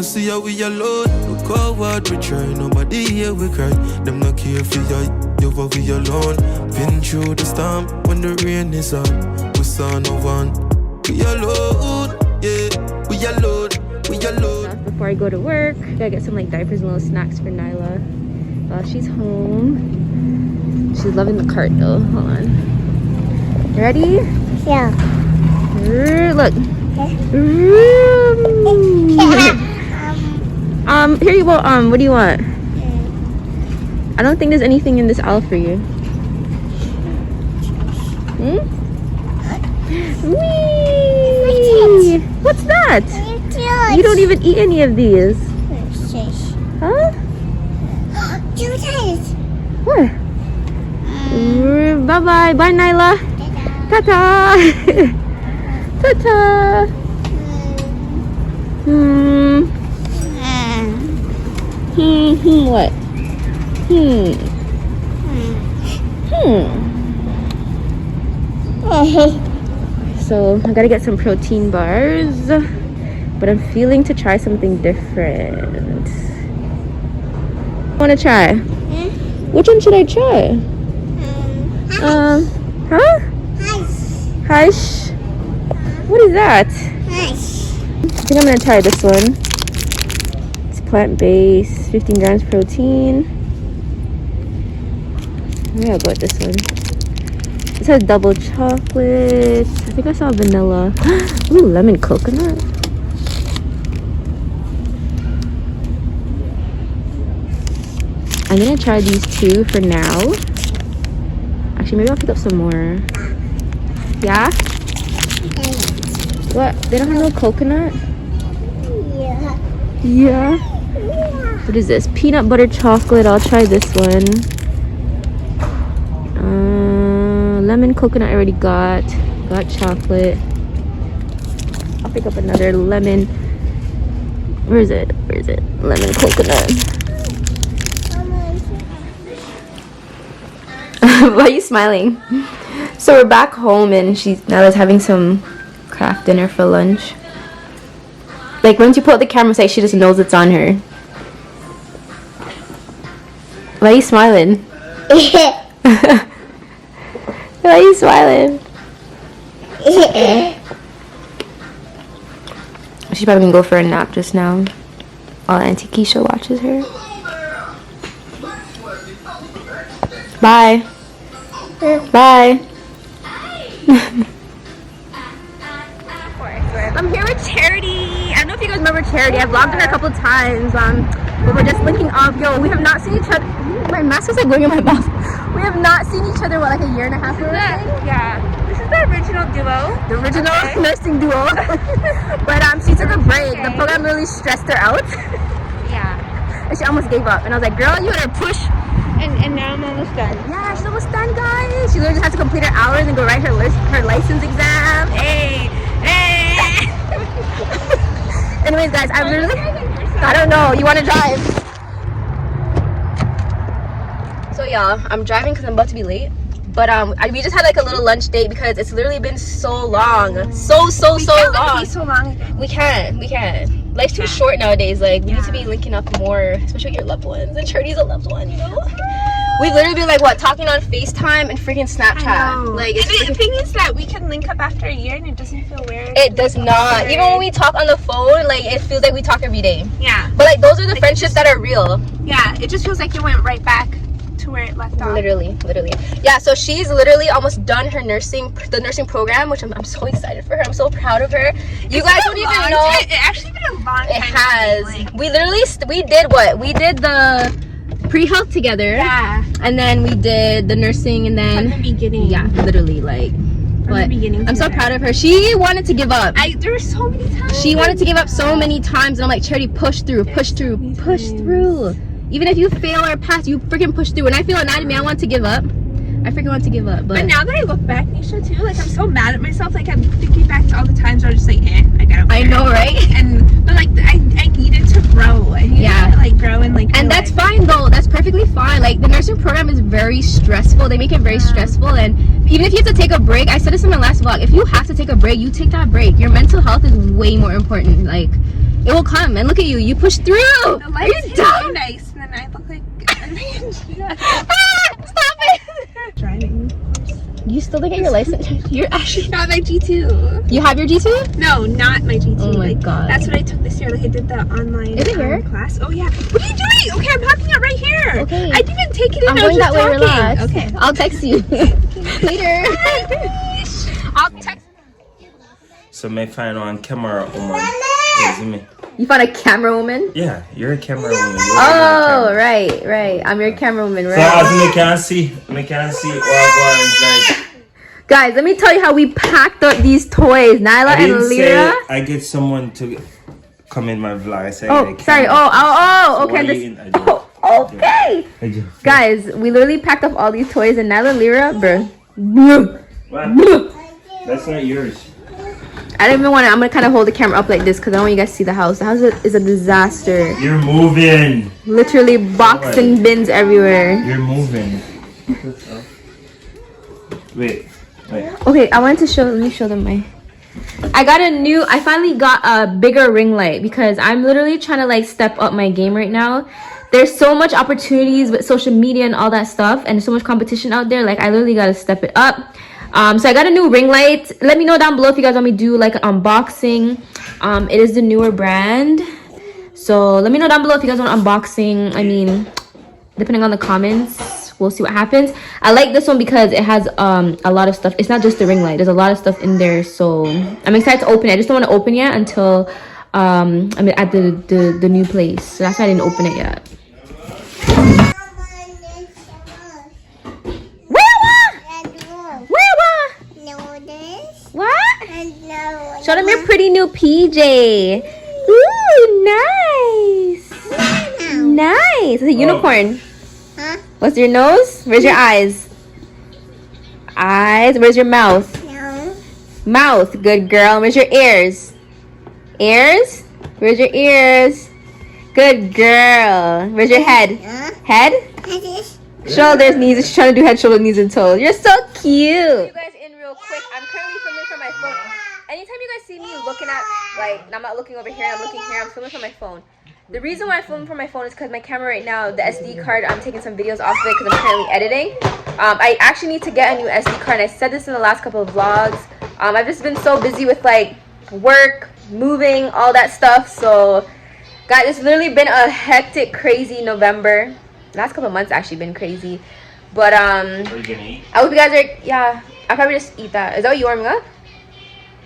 see how we alone. Look how hard we try, nobody here we cry. Them not care for you for we alone. Been through the storm when the rain is on. We saw no one. We alone, yeah. We alone, we alone. Before I go to work, gotta get some like diapers and little snacks for Nyla while she's home. She's loving the cart though. Hold on. Ready? Yeah. Look. Here you go. What do you want? I don't think there's anything in this aisle for you. Whee! What's that? You don't even eat any of these. Huh? What? Bye-bye. Bye, Nyla. Ta-ta. Ta-ta. What? So I gotta get some protein bars, but I'm feeling to try something different. I wanna try. Which one should I try? Huh? Hush. What is that? I think I'm gonna try this one. It's plant-based, 15 grams protein. Maybe I'll go with this one. This has double chocolate. I think I saw vanilla. Ooh, lemon coconut. I'm gonna try these two for now. Actually, maybe I'll pick up some more. Yeah? What? They don't have no coconut? Yeah. What is this? Peanut butter chocolate. I'll try this one. Lemon coconut I already got. Got chocolate. I'll pick up another lemon. Where is it? Where is it? Lemon coconut. Why are you smiling? So we're back home and Nyla's having some craft dinner for lunch. Like once you put the camera aside, she just knows it's on her. Why are you smiling? Why are you smiling? She's probably gonna go for a nap just now while Auntie Keisha watches her. Bye. Bye. I'm here with Charity. I don't know if you guys remember Charity. I've vlogged her a couple times. But we're just linking up. Yo, we have not seen each other. My mask is like going in my mouth. We have not seen each other, what, like a year and a half or something? Yeah. This is the original duo. The original nursing duo. But she took a break. The program really stressed her out. Yeah. And she almost gave up. And I was like, girl, you better push. And now I'm almost done. Yeah, she's almost done, guys. She literally just has to complete her hours and go write her license exam. Hey. Anyways, guys, I don't know. You want to drive? So y'all, I'm driving because I'm about to be late. But we just had like a little lunch date because it's literally been so long. So long. Be so long. We can't. Life's too short nowadays. Like, we need to be linking up more, especially with your loved ones. And Charity's a loved one, you know? We've literally been like, what, talking on FaceTime and freaking Snapchat. Like, the thing is that we can link up after a year and it doesn't feel weird. It does not. Even when we talk on the phone, like, it feels like we talk every day. Yeah. But like, those are the friendships that are real. Yeah, it just feels like it went right back to where it left off. Literally. Yeah, so she's literally almost done her nursing program, which I'm so excited for her. I'm so proud of her. You guys don't even know. It actually been a long time. It has. We did what? We did the pre-health together. Yeah. And then we did the nursing and then from the beginning. Yeah, literally like. But I'm so proud of her. She wanted to give up. There were so many times. She wanted to give up so many times, and I'm like, Charity, push through. Even if you fail or pass, you freaking push through. When I feel anatomy, I want to give up. I freaking want to give up. But now that I look back, Nisha, too, like, I'm so mad at myself. Like, I'm thinking back to all the times where I was just like, I don't care. I know, right? But like, I needed to grow. I needed to like grow and like. And that's fine though. That's perfectly fine. Like, the nursing program is very stressful. They make it very stressful, and even if you have to take a break, I said this in my last vlog. If you have to take a break, you take that break. Your mental health is way more important. Like, It will come. And look at you. You push through. The Are lights you hit dumb? me nice, and then I look like Stop it. driving. You still didn't get your license? You're actually... Not my G2. You have your G2? No, not my G2. Oh my like, God. That's what I took this year. Like I did the online Is it here? class. Oh yeah. What are you doing? Okay, I'm parking it right here. Okay. I didn't even take it in. I'm I going was that just way. talking. Relax. Okay. I'll text you. Later. I'll text. So may find on camera woman. Is me. You found a camera woman? Yeah, you're a camera woman. Oh, right. I'm your camera woman, So right? as me can see what going like. Guys, let me tell you how we packed up these toys. Nyla I and didn't say Lyra. I get someone to come in my vlog. I said Oh, sorry. Oh, okay. Okay. Guys, we literally packed up all these toys and Nyla and Lyra, bro. What? That's not yours. I don't even want to. I'm gonna kind of hold the camera up like this because I don't want you guys to see the house. The house is a disaster. You're moving. Literally boxes and bins everywhere. You're moving. Wait. Okay, I wanted to show. Let me show them my. I finally got a bigger ring light because I'm literally trying to like step up my game right now. There's so much opportunities with social media and all that stuff, and so much competition out there. Like I literally gotta step it up. So I got a new ring light. Let me know down below if you guys want me to do like an unboxing. It is the newer brand. So let me know down below if you guys want unboxing. I mean, depending on the comments, we'll see what happens. I like this one because it has a lot of stuff. It's not just the ring light. There's a lot of stuff in there. So I'm excited to open it. I just don't want to open yet until I'm at the new place. So that's why I didn't open it yet. What? Show them your pretty new PJ. Ooh, nice. Nice. It's a unicorn. Huh? What's your nose? Where's your eyes? Eyes. Where's your mouth? No. Mouth. Good girl. Where's your ears? Ears? Where's your ears? Good girl. Where's your head? Huh? Head? Shoulders, knees. She's trying to do head, shoulders, knees, and toes. You're so cute. You guys in real quick. I'm currently filming from my phone. Anytime you guys see me looking at, like, I'm not looking over here, I'm looking here, I'm filming from my phone. The reason why I film from my phone is because my camera right now, the SD card, I'm taking some videos off of it because I'm currently editing. I actually need to get a new SD card. I said this in the last couple of vlogs. I've just been so busy with, like, work, moving, all that stuff. So, guys, it's literally been a hectic, crazy November. Last couple of months actually been crazy. But, What are you gonna eat? I hope you guys are, yeah, I'll probably just eat that. Is that what you warming up?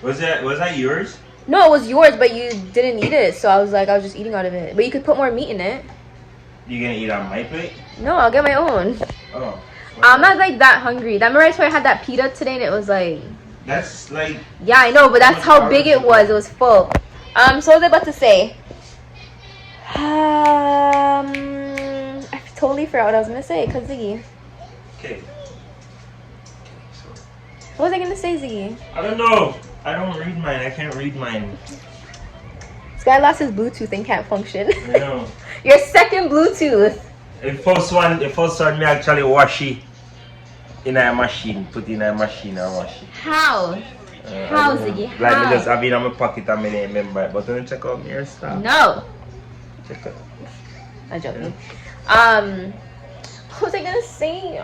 Was that yours? No, it was yours, but you didn't eat it, so I was just eating out of it. But you could put more meat in it. You gonna eat on my plate? No, I'll get my own. Oh. I'm not like that hungry. That remember I had that pita today and it was like... That's like... Yeah, I know, but that's how big it was. It was full. So what was I about to say? I totally forgot what I was gonna say, cause Ziggy. Okay. What was I gonna say, Ziggy? I don't know. I don't read mine. I can't read mine. This guy lost his Bluetooth and can't function. I know. Your second Bluetooth. The first one me actually wash it in a machine. Put in a machine and wash it. How? How, Ziggy? How? Like me just have it in my pocket and I remember it. But when you check out my stuff. No. Check out. I'm joking. What was I gonna say?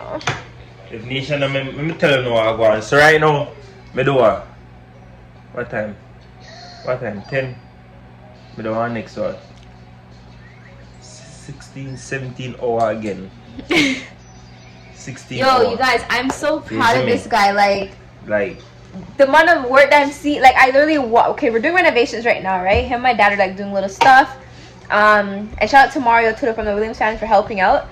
If Nisha, let me tell you what I go on. So right now, me do what? What time? 10? Me do what next one? 16, 17 hour again. 16 Yo, hour. you guys, I'm so proud of me? this guy. Like Like, the amount of work that I'm seeing. Like I literally okay, we're doing renovations right now, right? Him and my dad are like doing little stuff. And shout out to Mario Tudor from the Williams family for helping out.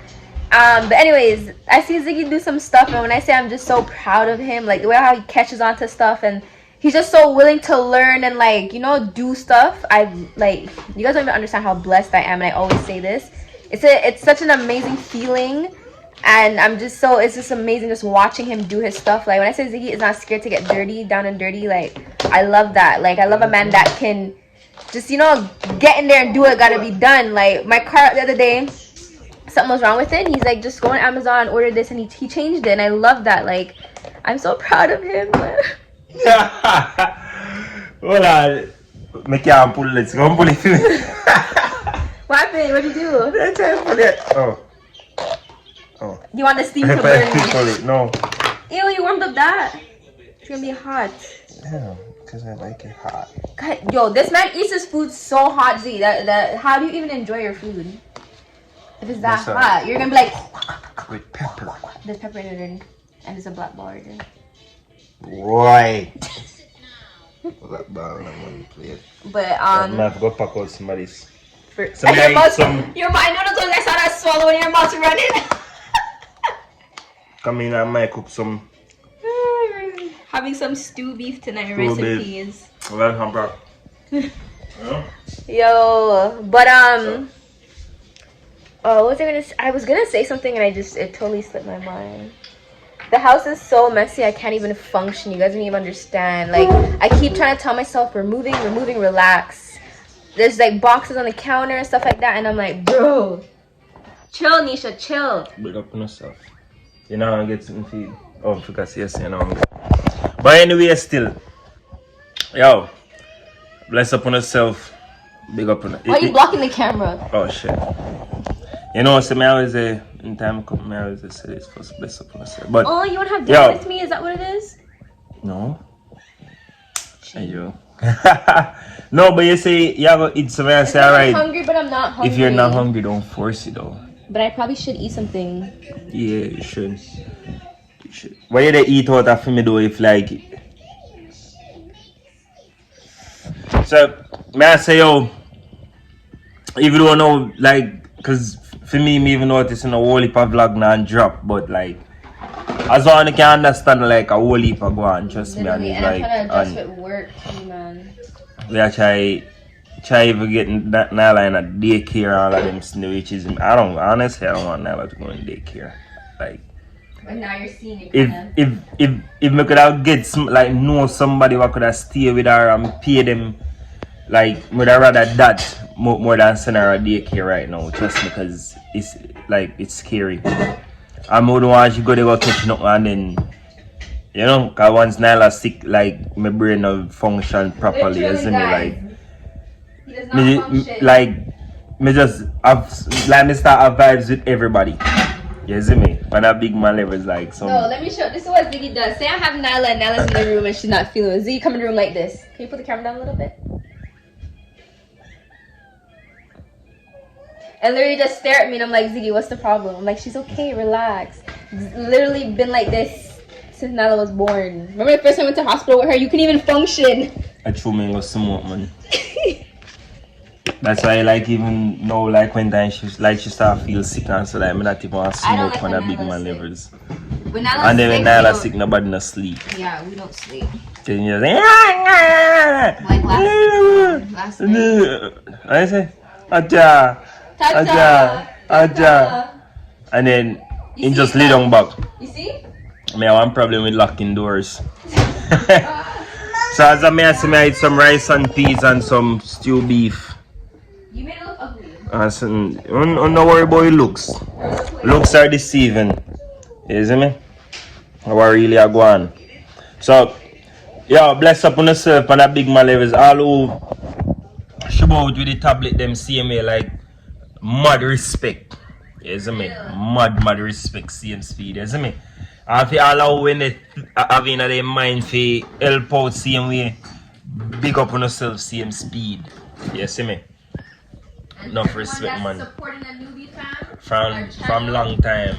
But anyways, I see Ziggy do some stuff, and when I say I'm just so proud of him, like the way how he catches on to stuff, and he's just so willing to learn and like, you know, do stuff. Like, you guys don't even understand how blessed I am, and I always say this. It's such an amazing feeling, and it's just amazing just watching him do his stuff. Like when I say Ziggy is not scared to get dirty, down and dirty, like I love that. Like I love a man that can just, you know, get in there and do what gotta be done. Like my car the other day, something was wrong with it, and he's like, just go on Amazon, order this, and he changed it, and I love that. Like I'm so proud of him. hold on. Make can't pull it. Go and pull it. What happened? What'd you do? I can't pull it. Oh. You want the steam to burn me? Pull it. No. Ew, you warmed up that. It's gonna be hot. Yeah, because I like it hot. God, yo, this man eats his food so hot, Z. How do you even enjoy your food? If it's that hot, you're gonna be like with pepper. There's pepper in it, and there's a black ball right there. Right. Black ball on one plate. But I'm gonna have to go pack out somebody's. Your mouth, your mind noodles when I saw that swallow in your mouth running. Come in and make up some. Having some stew beef tonight, Stew recipes. Welcome back. Yo, but oh, what was I gonna say? I was gonna say something and it totally slipped my mind. The house is so messy, I can't even function. You guys don't even understand. Like, I keep trying to tell myself, we're moving, relax. There's like boxes on the counter and stuff like that, and I'm like, bro, chill, Nisha, chill. Big up on yourself. You know I'm get something feed. Oh, because yes, you know I'm good. But anyway, still. Yo, bless up on yourself. Big up on it. Why are you blocking the camera? Oh shit. You know, so I always say, in time come, I always say this first, bless up on yourself. But oh, you wanna have dinner with me? Is that what it is? No. Hey, yo. No, but you say you have to eat something. I say, alright. I'm hungry, but I'm not hungry. If you're not hungry, don't force it though. But I probably should eat something. Yeah, you should. You should. Why you they eat out of me though if like it? So, may I say, yo, if you don't know, like, cause for me even noticing a whole heap of vlog now and drop, but like, as long as you can understand, like, a whole heap of go on, trust me, and it's like, I'm trying to adjust with work too, man. We are try even getting that Nala in a daycare and all of them stuff, which is, honestly, I don't want Nala to go in daycare, like. But now you're seeing it. If me could have get some, like, know somebody who could have stay with her and pay them, like, would I rather that more than send her a daycare right now, trust me, because it's like, it's scary. I don't want you go there go catching up and then, you know, cause once Nyla sick, like, my brain don't function properly, you see me, like, me just have, like, me start have vibes with everybody, you see me, but that big man level is like some. No, let me show, this is what Ziggy does. Say I have Nyla and Nyla's in the room and she's not feeling it. Ziggy, come in the room like this. Can you put the camera down a little bit? And literally just stare at me and I'm like, Ziggy, what's the problem? I'm like, she's okay, relax. It's literally been like this since Nyla was born. Remember the first time I went to hospital with her? You couldn't even function. I threw me go smoke, man. That's why, like, even now, like, when time she start feel sick and so, like, I'm not even want to smoke like on the big man levels. And then when Nyla sick, nobody not sleep. Yeah, we don't sleep. Then you just like last night. I say, Aja. And then he just lay down back. You see? I have one problem with locking doors. So as I eat some rice and peas and some stew beef. You made it look ugly. Don't worry about your looks. Looks are deceiving. You see me? What really are going. So, yeah, bless up on yourself and that big man levels. All who show out with the tablet them same way, like, mad respect. You see me? Mad respect, same speed. You see me? And if you allow when they have in their mind for help out same way, big up on yourself, same speed. You see me? Enough respect, man. Supporting a newbie From long time.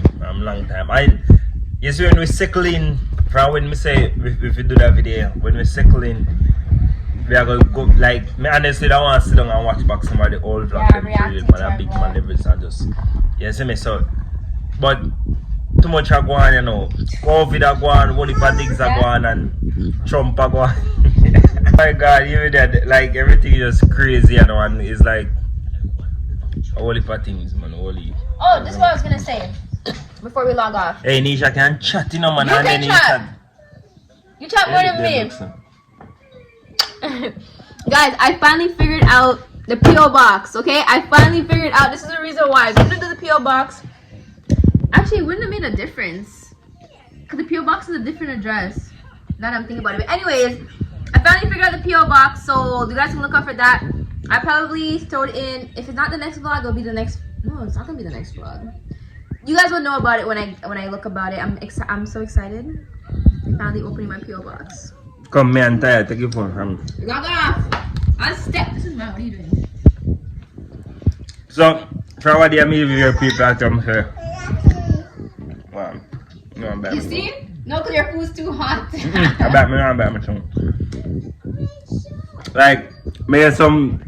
You see, when we settle in, from when we say, if we do that video, when we settle in, we are going to go, like, me honestly don't want to sit down and watch back some of the old vlogs, them period, man, that big man levels and just, you see me, so, but, too much are going, you know, COVID are going, whole heap of things are going, and Trump are going. Oh my God, even that, like, everything is just crazy, you know, and it's like, a whole heap of things, man, Oh, this is what I was gonna say, before we log off. Hey, Nisha can chat, you know, man, you and can then chat. You chat more than me. Guys, I finally figured out the P.O. box, okay? I finally figured out, this is the reason why. I was gonna do the P.O. box. Actually, it wouldn't have made a difference. Because the P.O. box is a different address. Now that I'm thinking about it. But anyways, I I finally figured out the PO box, so you guys can look out for that. I probably throw it in. If it's not the next vlog, it'll be the next. No, it's not gonna be the next vlog. You guys will know about it when I look about it. I'm so excited. Finally opening my PO box. Come, man, I'm tired. Take your phone from me. Log off. Unstep. This is mine. What are you doing? So, for what do you mean with your people at home, sir? Wow. No, I'm bad. You see? No, because your food's too hot. I'm bad, my tongue. Like, may some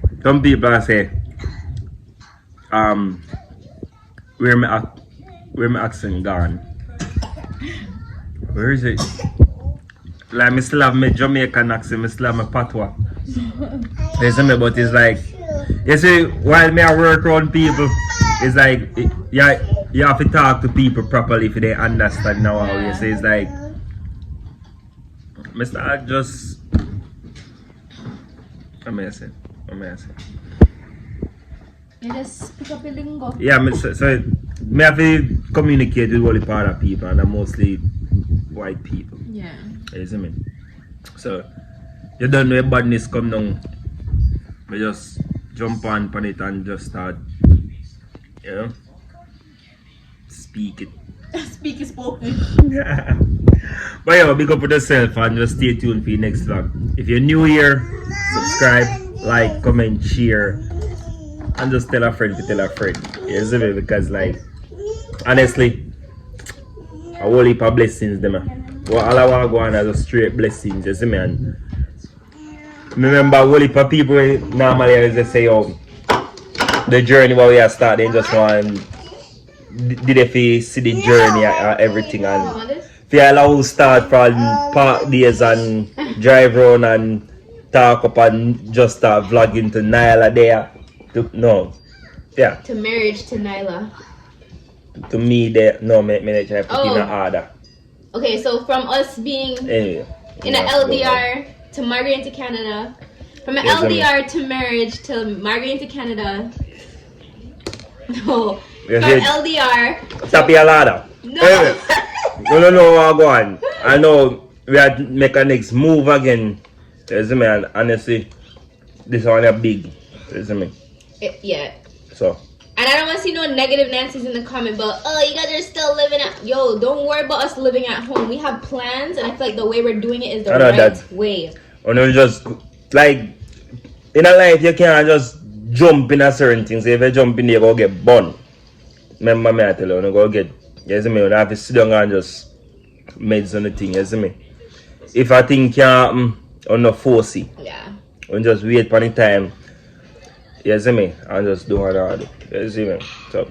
people say, where my accent gone? Where is it? Like, I still have my Jamaican accent, I still have my patois. You see me, but it's like, you see, while me I work around people, it's like, you have to talk to people properly if they understand now how you say. It's like, Mr. just amazing. You just pick up your lingo. Yeah, so me have to communicate with all the part of people, and I'm mostly white people. Yeah. You see me? So you don't know if badness come down. We just jump on it and just start, you know, speak it. Speak is spoken. But yeah, big up for yourself and just stay tuned for the next vlog. If you're new here, subscribe, like, comment, share, and just tell a friend to tell a friend. You see me? Because like, honestly, a whole heap of blessings them. Well, all I want to go on as a straight blessings, you see me? And remember, a whole heap of people normally just say, oh, the journey where we are starting, just want did they see the journey and everything, and if you allow to start from park days and drive around and talk up and just start vlogging to Nyla there. To marriage to Nyla. To me there, no, me try to put in an order. Okay, so from us being in an LDR to migrating to Canada, from an LDR to marriage to migrating to Canada. No. From LDR. Tap your ladder. No. No, I'll go on. I know we had to make a next move again. You see me? And honestly, this one is big. You see me? Yeah. So. And I don't want to see no negative Nancy's in the comment, but oh, you guys are still living at. Yo, don't worry about us living at home. We have plans, and I feel like the way we're doing it is the right way. Or no, just like in a life, you can't just jump in a certain thing. So if you jump in, you go get burned. Remember me, I tell you, you go get. You see me? You have to sit down and just meds on the thing. You see me? If I think can't happen, or no force it. Yeah. We just wait for the time. You see me? And just do what I do. You see me? So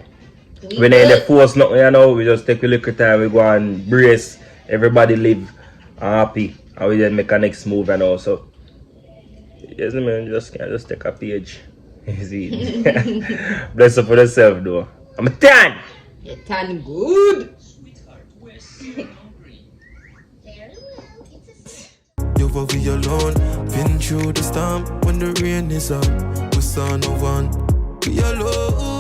when they in the force nothing, you know, we just take a little time, we go and brace, everybody live happy, and we then make a next move and also. You see me? You just take a page. You see? Bless up for yourself though. I'm a 10! You're 10 good! You're we alone, been through the storm when the rain is up. We saw no one. We alone.